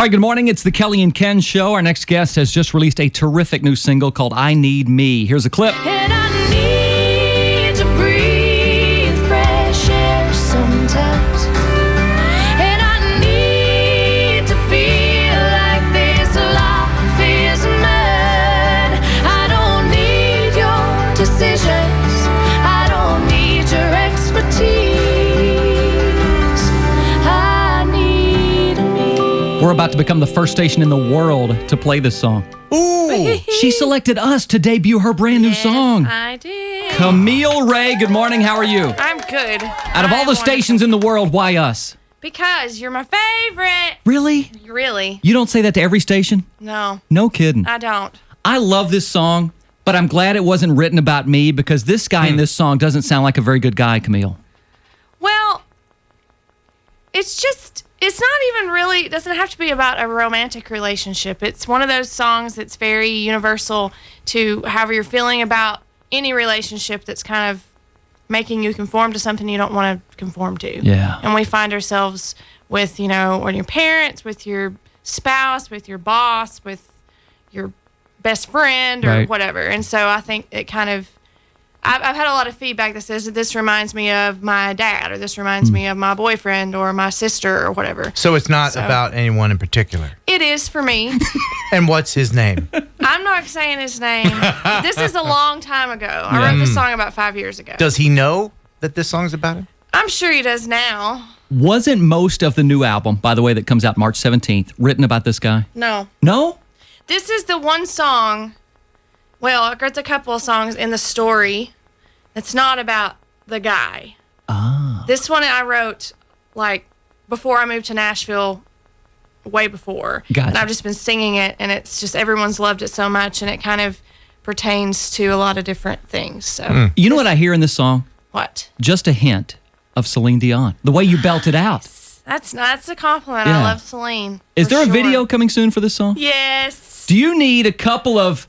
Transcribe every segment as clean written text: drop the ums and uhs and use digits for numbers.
All right, good morning. It's the Kelly and Ken Show. Our next guest has just released a terrific new single called I Need Me. Here's a clip. And I need to breathe fresh air sometimes. And I need to feel like this life is mine. I don't need your decisions. I don't need your expertise. I need me. We're about to become the first station in the world to play this song. Ooh. She selected us to debut her brand new song. I did. Camille Rae, good morning. How are you? I'm good. Out of all the stations in the world, why us? Because you're my favorite. Really? Really? You don't say that to every station? No, No kidding. I don't. I love this song, but I'm glad it wasn't written about me because this guy in this song doesn't sound like a very good guy, Camille. Well, it's not even really, it doesn't have to be about a romantic relationship. It's one of those songs that's very universal to however you're feeling about any relationship that's kind of making you conform to something you don't want to conform to. Yeah. And we find ourselves with, with your parents, with your spouse, with your boss, with your best friend or Right. whatever. And so I think it kind of, I've had a lot of feedback that says that this reminds me of my dad, or this reminds me of my boyfriend or my sister or whatever. So it's not about anyone in particular. It is for me. And what's his name? I'm not saying his name. This is a long time ago. I wrote this song about 5 years ago. Does he know that this song's about him? I'm sure he does now. Wasn't most of the new album, by the way, that comes out March 17th, written about this guy? No. No? This is the one song, well, there's a couple of songs in the story that's not about the guy. Ah. This one I wrote, like, before I moved to Nashville, way before. Gotcha. And I've just been singing it, and it's just everyone's loved it so much, and it kind of pertains to a lot of different things. So, You know what I hear in this song? What? Just a hint of Celine Dion. The way you belt it out. That's a compliment. Yeah. I love Celine. Is for there a sure. video coming soon for this song? Yes. Do you need a couple of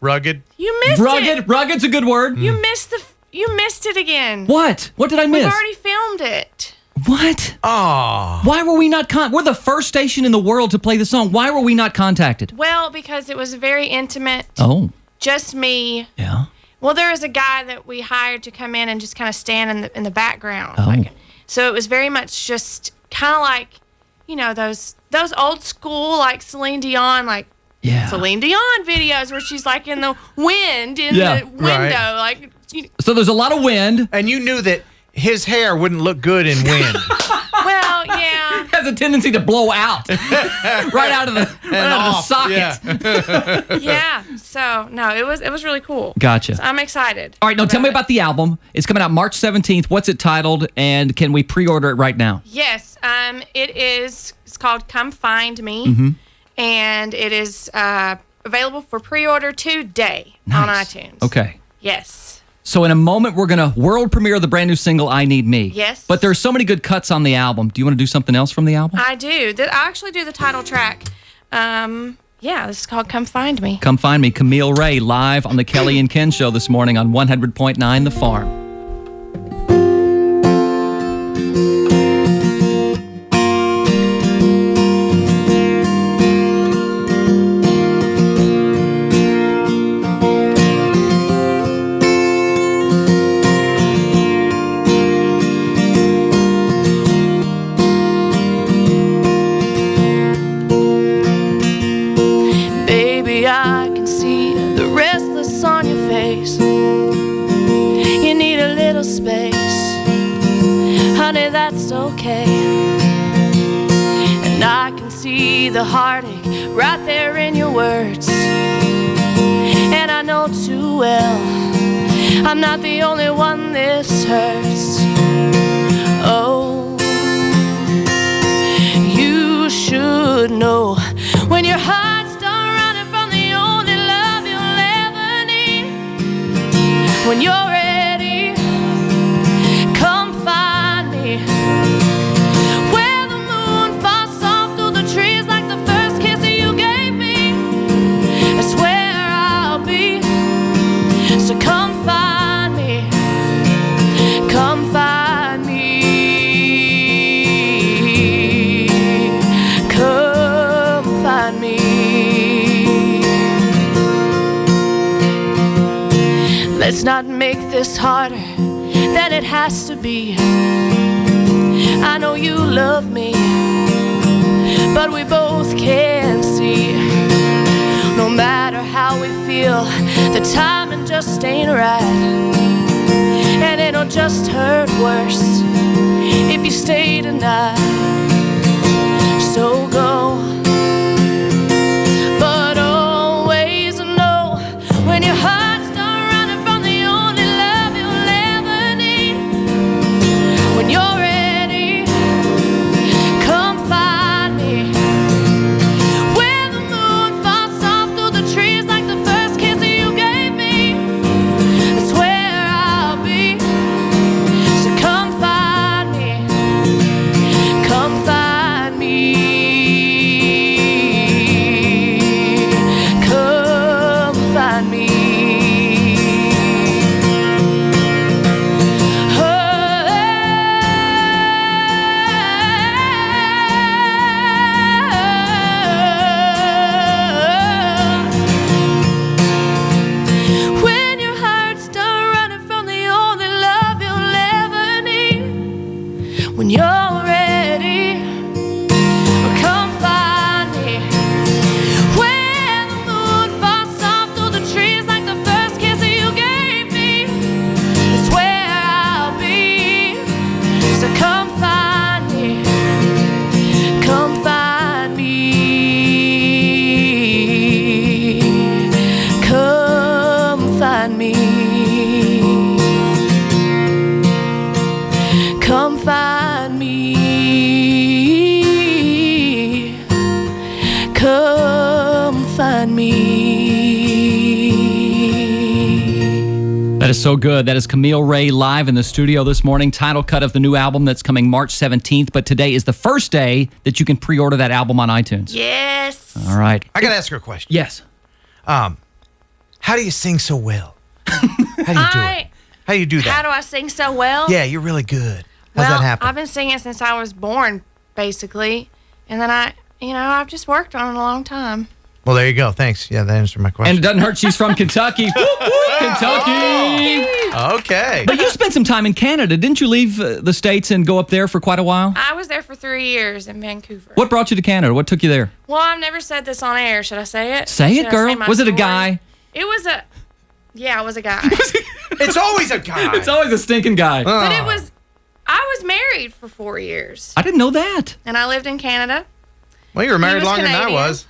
Rugged? You missed it. rugged's a good word. You missed it again. What? What did I miss? We've already filmed it. What? Oh. Why were we not we're the first station in the world to play the song. Why were we not contacted? Well, because it was very intimate. Oh. Just me. Yeah. Well, there was a guy that we hired to come in and just kind of stand in the background. Oh. So it was very much just kind of like, those old school, like Celine Dion, like Yeah. Celine Dion videos where she's like in the wind, in Yeah. the window. Like, So there's a lot of wind. And you knew that his hair wouldn't look good in wind. well, yeah. Has a tendency to blow out. right out of the socket. Yeah. Yeah. So, no, it was really cool. Gotcha. So I'm excited. All right, now tell me about the album. It's coming out March 17th. What's it titled, and can we pre-order it right now? Yes. It's called Come Find Me. Mm-hmm. And it is available for pre-order today on Nice. iTunes. Okay. Yes. So in a moment, we're going to world premiere the brand new single, I Need Me. Yes. But there's so many good cuts on the album. Do you want to do something else from the album? I do. I actually do the title track. This is called Come Find Me. Come find me, Camille Rae, live on the Kelly and Ken Show this morning on 100.9 The Farm. Baby, I can see the restless on your face. You need a little space. Honey, that's okay. And I can see the heartache right there in your words. And I know too well I'm not the only one this hurts. Oh, you should know when your heart's done running from the only love you'll ever need. When you're ready, come find me. Where the moon falls soft through the trees like the first kiss that you gave me. That's where I'll be. So come find me. Come find me. Come find me. Let's not make this harder than it has to be. I know you love me, but we both can see. No matter how we feel, the timing just ain't right. And it'll just hurt worse if you stay tonight. So go, but always know when your heart's done running from the only love you'll ever need. When you're ready, come find me. Where the moon falls soft through the trees like the first kiss that you gave me. That's where I'll be. So come find me. Come find me. Come find me. When your heart's done running from the only love you'll ever need. When you're ready, come find me. Where the moon falls soft through the trees like the first kiss that you gave me. It's where I'll be. So come find me. Come find me. Come find me. Come find me. Come find me. That is so good. That is Camille Rae live in the studio this morning. Title cut of the new album that's coming March 17th. But today is the first day that you can pre-order that album on iTunes. Yes. All right. I got to ask her a question. Yes. How do you sing so well? How do you do it? How do you do that? How do I sing so well? Yeah, you're really good. How's Well, that happen? I've been singing since I was born, basically. And then I've just worked on it a long time. Well, there you go. Thanks. Yeah, that answered my And question. it doesn't hurt she's from Kentucky. Woo, woo, Kentucky. Okay. But you spent some time in Canada. Didn't you leave the States and go up there for quite a while? I was there for 3 years in Vancouver. What brought you to Canada? What took you there? Well, I've never said this on air. Should I say it? Say Should it, I girl. say my Was it a story? guy? It was a guy. It's always a guy. It's always a stinking guy. But I was married for 4 years. I didn't know that. And I lived in Canada. Well, you were married was longer than I Canadian. was.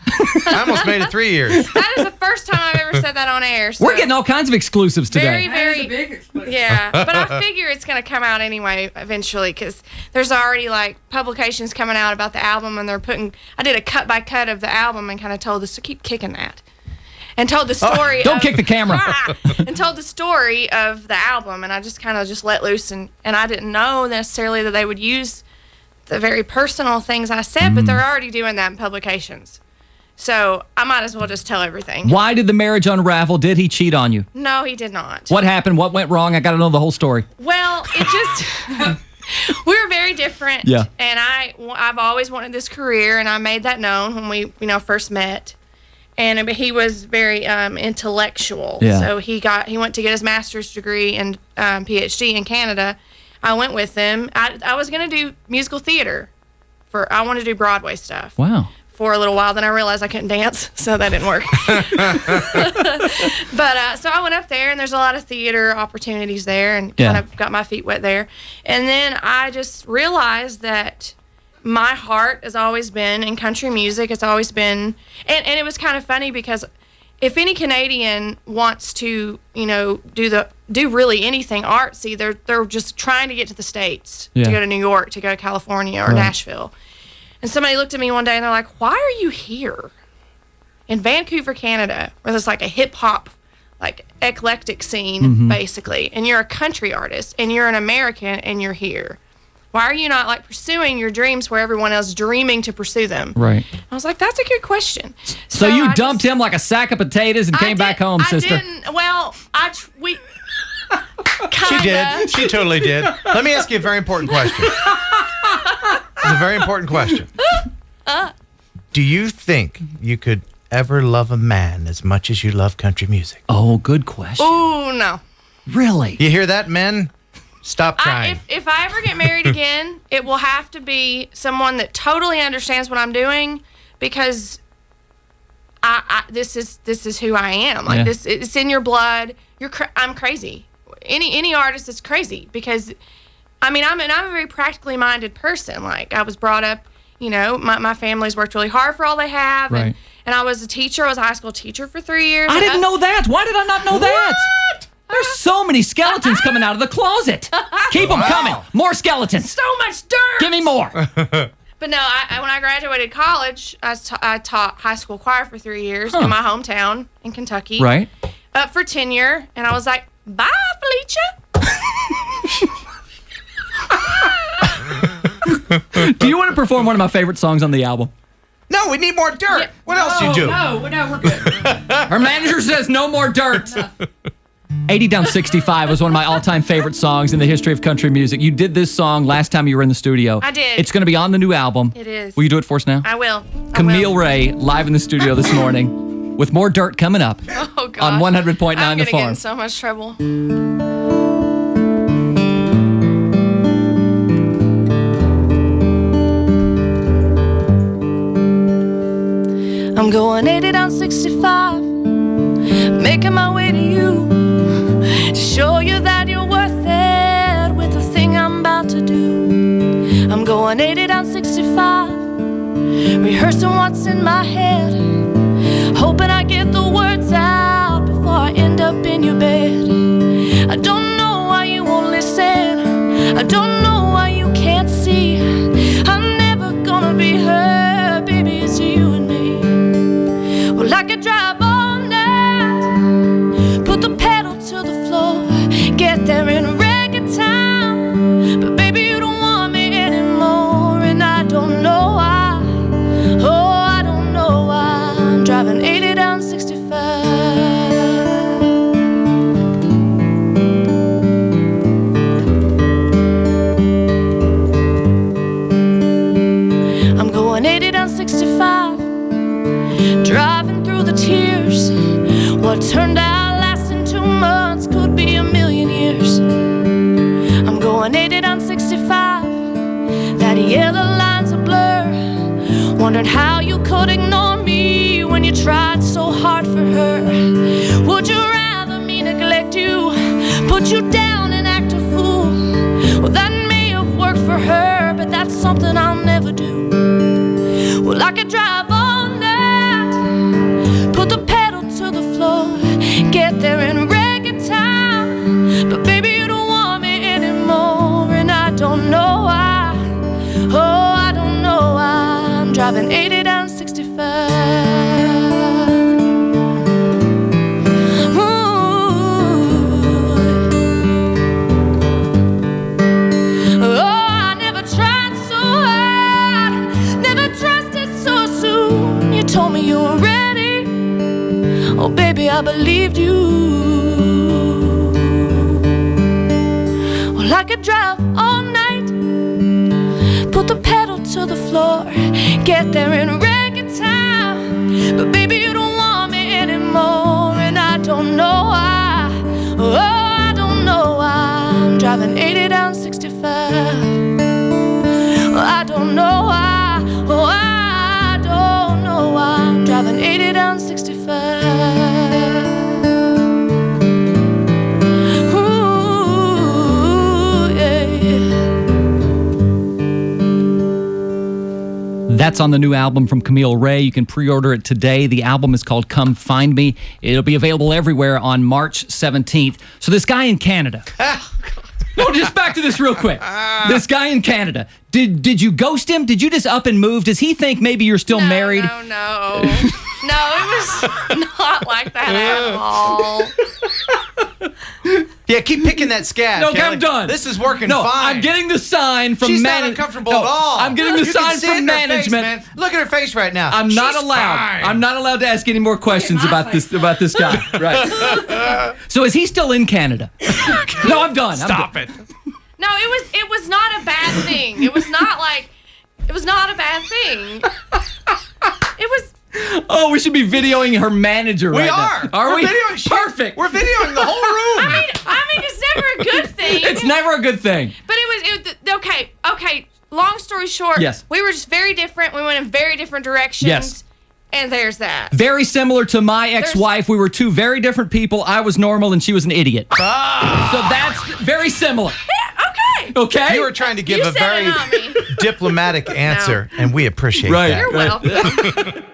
I almost made it 3 years. That is the first time I've ever said that on air. So We're getting all kinds of exclusives today. very, very yeah. But I figure it's going to come out anyway eventually because there's already like publications coming out about the album and I did a cut by cut of the album and kind of told us to keep kicking that. And told the story. Don't kick the camera. And told the story of the album, and I just kind of just let loose, and I didn't know necessarily that they would use the very personal things I said, but they're already doing that in publications. So I might as well just tell everything. Why did the marriage unravel? Did he cheat on you? No, he did not. What happened? What went wrong? I got to know the whole story. Well, it just we were very different. Yeah. And I've always wanted this career, and I made that known when we first met. And he was very intellectual. Yeah. So he went to get his master's degree and PhD in Canada. I went with him. I was going to do musical theater. I wanted to do Broadway stuff. Wow. For a little while. Then I realized I couldn't dance, so that didn't work. But so I went up there, and there's a lot of theater opportunities there, and kind of got my feet wet there. And then I just realized that my heart has always been in country music. It's always been, and it was kind of funny because if any Canadian wants to, do really anything artsy, they're just trying to get to the States, to go to New York, to go to California or Nashville. And somebody looked at me one day and they're like, "Why are you here in Vancouver, Canada, where there's like a hip hop, like eclectic scene, basically, and you're a country artist and you're an American and you're here? Why are you not like pursuing your dreams where everyone else is dreaming to pursue them?" Right. I was like, "That's a good question." So you dumped him like a sack of potatoes and came back home, sister. I didn't. Well, we. She did. She totally did. Let me ask you a very important question. It's a very important question. Do you think you could ever love a man as much as you love country music? Oh, good question. Ooh, no. Really? You hear that, men? Stop trying. If I ever get married again, it will have to be someone that totally understands what I'm doing, because this is who I am. Like this, it's in your blood. I'm crazy. Any artist is crazy, because I'm a very practically minded person. Like, I was brought up, my family's worked really hard for all they have, right. and I was a teacher. I was a high school teacher for 3 years. I didn't know that. Why did I not know that? There's so many skeletons coming out of the closet. Keep them coming. More skeletons. So much dirt. Give me more. But no, when I graduated college, I taught high school choir for 3 years in my hometown in Kentucky. Right. Up for tenure, and I was like, bye, Felicia. Do you want to perform one of my favorite songs on the album? No, we need more dirt. Yeah. What else you do? No, we're good. Her manager says no more dirt. 80 Down 65 was one of my all-time favorite songs in the history of country music. You did this song last time you were in the studio. I did. It's going to be on the new album. It is. Will you do it for us now? I will. Camille Rae, live in the studio this morning with more dirt coming up Oh, God. on 100.9 The I'm going to get Farm. in so much trouble. I'm going 80 down 65, making my way to you, to show you that you're worth it with the thing I'm about to do. I'm going 80 down 65, rehearsing what's in my head, hoping I get the words out before I end up in your bed. I don't know why you won't listen, I don't know why you can't see, I'm never gonna be her, baby, it's you and me. Well, I could drive all night, put the pedal to the floor, get there in reggae time, but baby, you don't want me anymore, and I don't know why. Oh, I don't know why. I'm driving 80 down 65. I'm going 80 down 65, driving through the tears. What turned out lasting 2 months could be a million years. I'm going 80 down 65, that yellow line's a blur, wondering how you could ignore me when you tried so hard for her. Would you rather me neglect you, put you down and act a fool? Well, that may have worked for her, but that's something I'll never do. Well, I could drive all night, put the pedal to the floor, get there in reggae time, but baby, you don't want me anymore, and I don't know why. Oh, I don't know why. I'm driving 80 down 65. Told me you were ready. Oh, baby, I believed you. Well, I could drive all night, put the pedal to the floor, get there in reggae time, but baby, you don't want me anymore, and I don't know why. Oh, I don't know why. I'm driving 80 down 65. Oh, I don't know why. Oh, I don't know why. I'm driving 80 down 65. Ooh, yeah. That's on the new album from Camille Rae. You can pre-order it today. The album is called Come Find Me. It'll be available everywhere on March 17th. So this guy in Canada. No, just back to this real quick. This guy in Canada. Did you ghost him? Did you just up and move? Does he think maybe you're still married? No. No, it was not like that at all. Yeah, keep picking that scab. No, Kelly. I'm done. This is working No, fine. I'm getting the sign from She's not management. uncomfortable at all. I'm getting the You can sign see it from in her face, management. man. Look at her face right now. I'm not She's allowed. fine. I'm not allowed to ask any more questions about this guy. Right. So is he still in Canada? No, I'm done. Stop it. No, it was not a bad thing. It was not a bad thing. It was. Oh, we should be videoing her manager We right are. now. Are We're we? videoing- Perfect. We're videoing the whole room. I mean, it's never a good thing. It's never a good thing. But it was okay. Long story short, Yes. we were just very different. We went in very different directions. Yes. And there's that. Very similar to my ex-wife. We were two very different people. I was normal and she was an idiot. So that's very similar. Yeah, okay. Okay? You were trying to give You a said very it, not me. diplomatic answer, and we appreciate Right. that. You're welcome.